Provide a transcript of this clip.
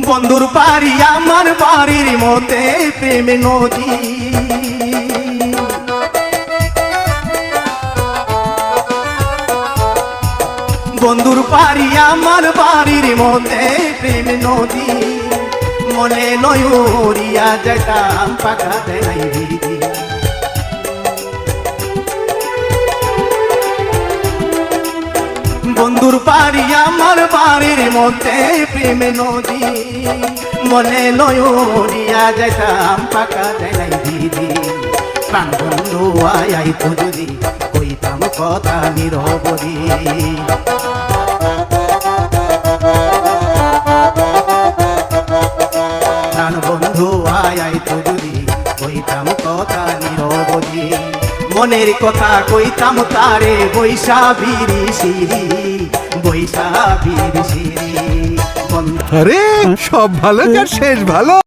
বন্ধুর বাড়ি আমার বাড়ির মধ্যে প্রেম নদী। বন্ধুর বাড়ি আমার বাড়ির মধ্যে প্রেম নদী, মনে নয়রিয়া যেতাম পাখা দেয় দিদি। বন্ধুর বাড়ি আমার বাড়ির মধ্যে প্রেম নদী, মনে নয়রিয়া যেতাম পাখা দেয় দিদি। প্রাণ বন্ধু আই তো যদি কইতাম কথা নিরবধি। প্রাণ বন্ধু আই তো যদি কইতাম কথা নিরবধি। মনের কথা কইতাম তারে বৈশাখীর সিঁড়ি, বৈশাখীর সিঁড়ি। আরে সব ভালো যার শেষ ভালো।